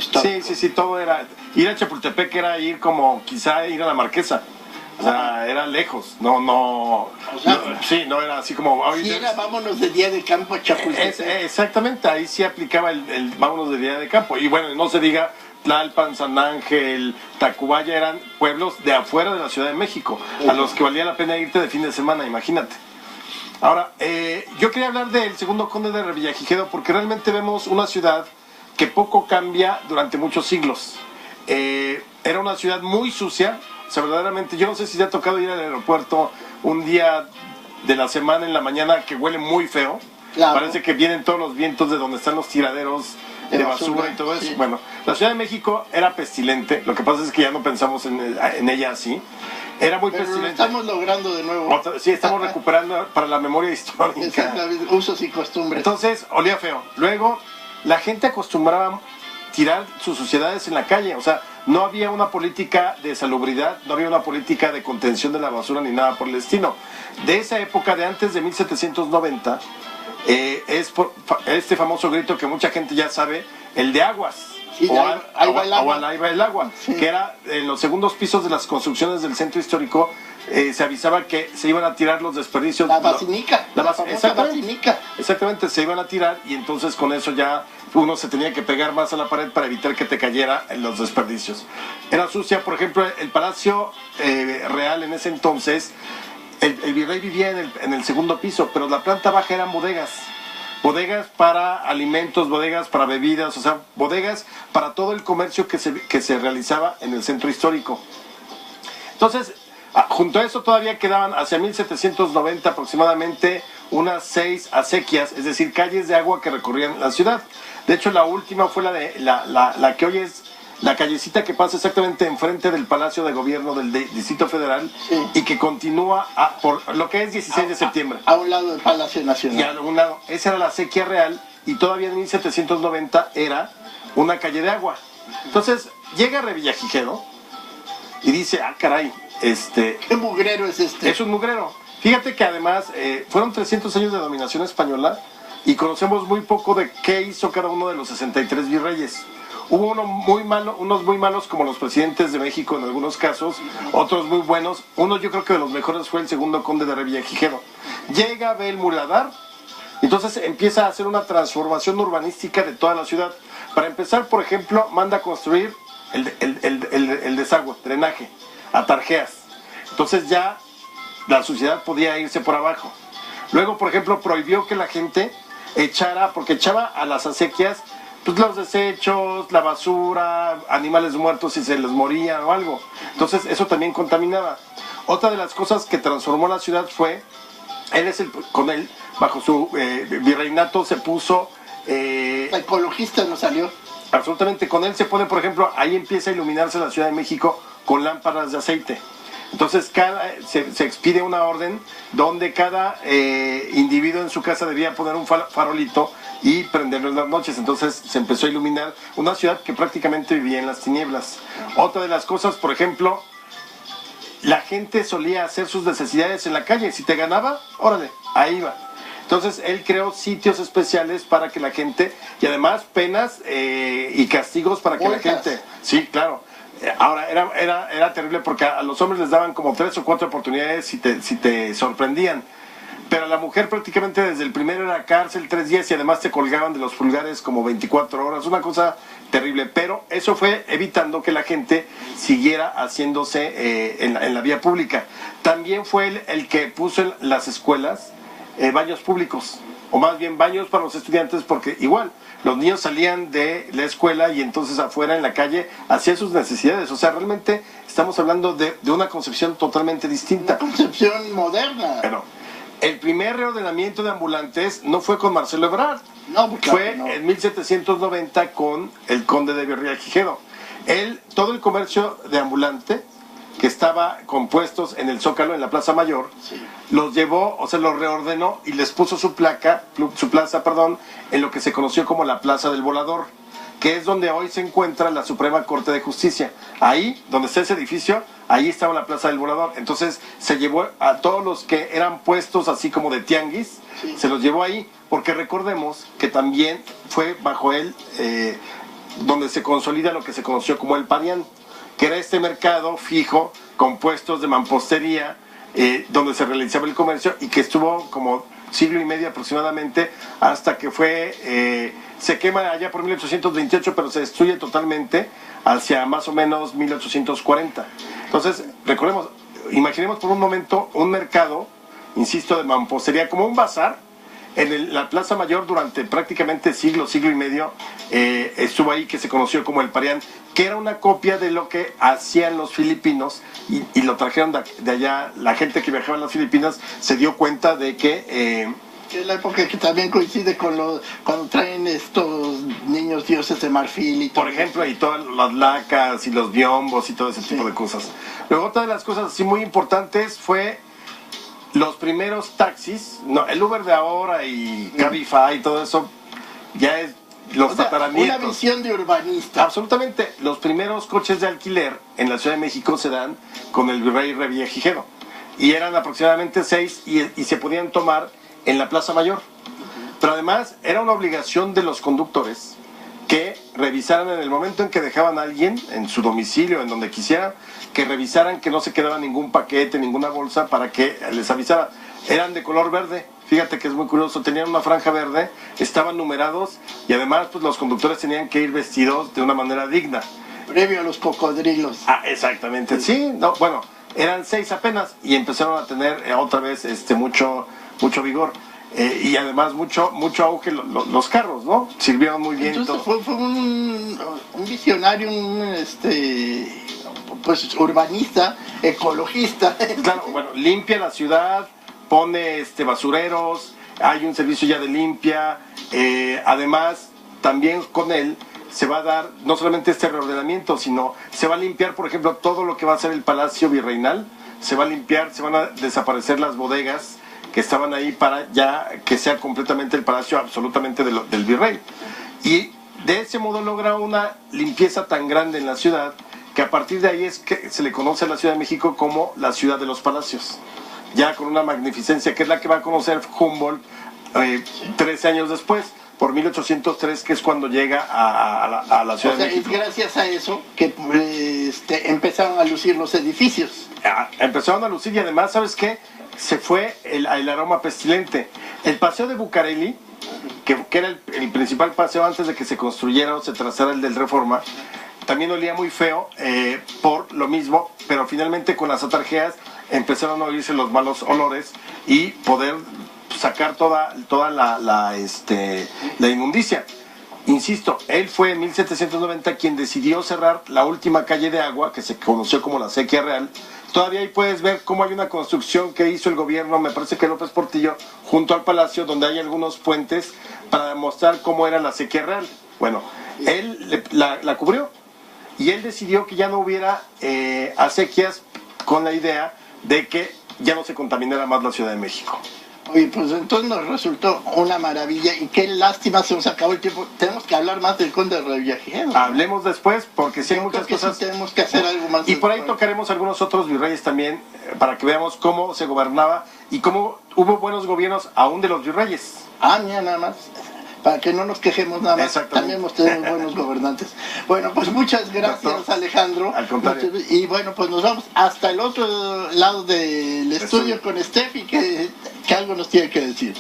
histórico. Sí, todo era... Ir a Chapultepec era ir como quizá ir a la Marquesa. O sea, era lejos, no era así como... Si era vámonos de día de campo a Chapultepec. Exactamente, ahí sí aplicaba el vámonos de día de campo. Y bueno, no se diga Tlalpan, San Ángel, Tacubaya, eran pueblos de afuera de la Ciudad de México, a los que valía la pena irte de fin de semana, imagínate. Ahora, yo quería hablar del segundo conde de Revillagigedo porque realmente vemos una ciudad que poco cambia durante muchos siglos. Era una ciudad muy sucia. O sea, verdaderamente, yo no sé si te ha tocado ir al aeropuerto un día de la semana en la mañana que huele muy feo. Claro. Parece que vienen todos los vientos de donde están los tiraderos de basura y todo eso. Sí. Bueno, la Ciudad de México era pestilente. Lo que pasa es que ya no pensamos en ella así. Era muy pestilente. Lo estamos logrando de nuevo. Sí, estamos recuperando para la memoria histórica. Usos y costumbres. Entonces, olía feo. Luego, la gente acostumbraba tirar sus suciedades en la calle. O sea, no había una política de salubridad, no había una política de contención de la basura ni nada por el estilo. De esa época, de antes de 1790, es este famoso grito que mucha gente ya sabe, el de aguas. Sí, ahí va el agua. Sí. Que era en los segundos pisos de las construcciones del centro histórico. Se avisaba que se iban a tirar los desperdicios. La basinica. Exactamente, se iban a tirar y entonces con eso ya uno se tenía que pegar más a la pared para evitar que te cayera en los desperdicios. Era sucia, por ejemplo, el Palacio Real en ese entonces, el virrey vivía en el segundo piso, pero la planta baja eran bodegas. Bodegas para alimentos, bodegas para bebidas, o sea, bodegas para todo el comercio que se realizaba en el centro histórico. Entonces, junto a eso todavía quedaban hacia 1790 aproximadamente unas 6 acequias, es decir, calles de agua que recorrían la ciudad. De hecho, la última fue la que hoy es la callecita que pasa exactamente enfrente del Palacio de Gobierno del Distrito Federal, sí, y que continúa por lo que es 16 de septiembre. A un lado del Palacio Nacional. Y a un lado, esa era la acequia real y todavía en 1790 era una calle de agua. Entonces, llega Revillagigedo y dice, caray, ¿qué mugrero es este? Es un mugrero. Fíjate que además fueron 300 años de dominación española y conocemos muy poco de qué hizo cada uno de los 63 virreyes. Hubo unos muy malos como los presidentes de México en algunos casos, otros muy buenos. Uno yo creo que de los mejores fue el segundo conde de Revillagigedo. Llega, ve el muladar, entonces empieza a hacer una transformación urbanística de toda la ciudad. Para empezar, por ejemplo, manda a construir el desagüe, drenaje, atarjeas. Entonces ya la suciedad podía irse por abajo. Luego, por ejemplo, prohibió que la gente porque echaba a las acequias pues los desechos, la basura, animales muertos si se les moría o algo. Entonces eso también contaminaba. Otra de las cosas que transformó la ciudad fue, con él, bajo su virreinato se puso... La ecologista no salió. Absolutamente, con él se pone, por ejemplo, ahí empieza a iluminarse la Ciudad de México con lámparas de aceite. Entonces se expide una orden donde cada individuo en su casa debía poner un farolito y prenderlo en las noches. Entonces se empezó a iluminar una ciudad que prácticamente vivía en las tinieblas. Otra de las cosas, por ejemplo, la gente solía hacer sus necesidades en la calle. Si te ganaba, órale, ahí va. Entonces él creó sitios especiales para que la gente, y además penas y castigos para que la gente... Sí, claro. Ahora, era terrible porque a los hombres les daban como 3 o 4 oportunidades si te sorprendían. Pero a la mujer prácticamente desde el primero era cárcel 3 días y además te colgaban de los pulgares como 24 horas. Una cosa terrible. Pero eso fue evitando que la gente siguiera haciéndose en la vía pública. También fue el que puso en las escuelas baños públicos. O más bien baños para los estudiantes porque igual... Los niños salían de la escuela y entonces afuera en la calle hacían sus necesidades. O sea, realmente estamos hablando de una concepción totalmente distinta. Una concepción moderna. Pero el primer reordenamiento de ambulantes no fue con Marcelo Ebrard. No, fue en 1790 con el conde de Revillagigedo. Todo el comercio de ambulante que estaba compuestos en el Zócalo, en la Plaza Mayor, sí, los llevó, o sea, los reordenó y les puso su plaza, en lo que se conoció como la Plaza del Volador, que es donde hoy se encuentra la Suprema Corte de Justicia. Ahí, donde está ese edificio, ahí estaba la Plaza del Volador. Entonces se llevó a todos los que eran puestos así como de tianguis, sí, se los llevó ahí, porque recordemos que también fue bajo él donde se consolida lo que se conoció como el Parián, que era este mercado fijo con puestos de mampostería, donde se realizaba el comercio y que estuvo como siglo y medio aproximadamente hasta que se quema allá por 1828, pero se destruye totalmente hacia más o menos 1840. Entonces, imaginemos por un momento un mercado, insisto, de mampostería, como un bazar, en la Plaza Mayor durante prácticamente siglo y medio. Estuvo ahí, que se conoció como el Parián, que era una copia de lo que hacían los filipinos y lo trajeron de allá. La gente que viajaba a las Filipinas se dio cuenta de que... Es la época que también coincide con cuando traen estos niños dioses de marfil y todo. Por ejemplo, y todas las lacas y los biombos y todo ese tipo de cosas. Luego, otra de las cosas así muy importantes fue los primeros taxis. No, el Uber de ahora y Cabify y todo eso ya es los tataranietos. Una visión de urbanista. Absolutamente. Los primeros coches de alquiler en la Ciudad de México se dan con el Virrey Revillagigedo. Y eran aproximadamente 6 y se podían tomar en la Plaza Mayor. Pero además era una obligación de los conductores que revisaran en el momento en que dejaban a alguien en su domicilio, en donde quisieran, que revisaran que no se quedaba ningún paquete, ninguna bolsa, para que les avisara. Eran de color verde, fíjate que es muy curioso, tenían una franja verde, estaban numerados y además pues los conductores tenían que ir vestidos de una manera digna. Previo a los cocodrilos. Exactamente, sí, no, bueno, eran 6 apenas y empezaron a tener otra vez mucho vigor. Y además mucho auge los carros, ¿no? Sirvieron muy bien. Entonces fue un visionario, pues urbanista, ecologista. Claro, bueno, limpia la ciudad, pone basureros, hay un servicio ya de limpia, además también con él se va a dar no solamente este reordenamiento, sino se va a limpiar, por ejemplo, todo lo que va a ser el Palacio Virreinal, se va a limpiar, se van a desaparecer las bodegas que estaban ahí para ya que sea completamente el palacio absolutamente del virrey. Y de ese modo logra una limpieza tan grande en la ciudad que a partir de ahí es que se le conoce a la Ciudad de México como la ciudad de los palacios, ya con una magnificencia que es la que va a conocer Humboldt 13 años después, por 1803, que es cuando llega a la Ciudad de México. Es gracias a eso que empezaron a lucir los edificios. Empezaron a lucir y además, ¿sabes qué? Se fue el aroma pestilente. El paseo de Bucareli, que era el principal paseo antes de que se construyera o se trazara el del Reforma, también olía muy feo por lo mismo, pero finalmente con las atarjeas empezaron a oírse los malos olores y poder sacar toda la inmundicia. Insisto, él fue en 1790 quien decidió cerrar la última calle de agua, que se conoció como la Sequía Real. Todavía ahí puedes ver cómo hay una construcción que hizo el gobierno, me parece que López Portillo, junto al palacio, donde hay algunos puentes para demostrar cómo era la Sequía Real. Bueno, él la cubrió y él decidió que ya no hubiera acequias, con la idea de que ya no se contaminara más la Ciudad de México. Oye, pues entonces nos resultó una maravilla y qué lástima, se nos acabó el tiempo. Tenemos que hablar más del Conde de Revillagigedo. Hablemos después, porque sí hay muchas cosas. Sí tenemos que hacer algo más. Y por ahí tocaremos algunos otros virreyes también, para que veamos cómo se gobernaba y cómo hubo buenos gobiernos aún de los virreyes. Mira, nada más. Para que no nos quejemos nada más, también hemos tenido buenos gobernantes. Bueno, pues muchas gracias, doctor Alejandro. Al contrario. Y bueno, pues nos vamos hasta el otro lado del estudio con Steffi, que algo nos tiene que decir.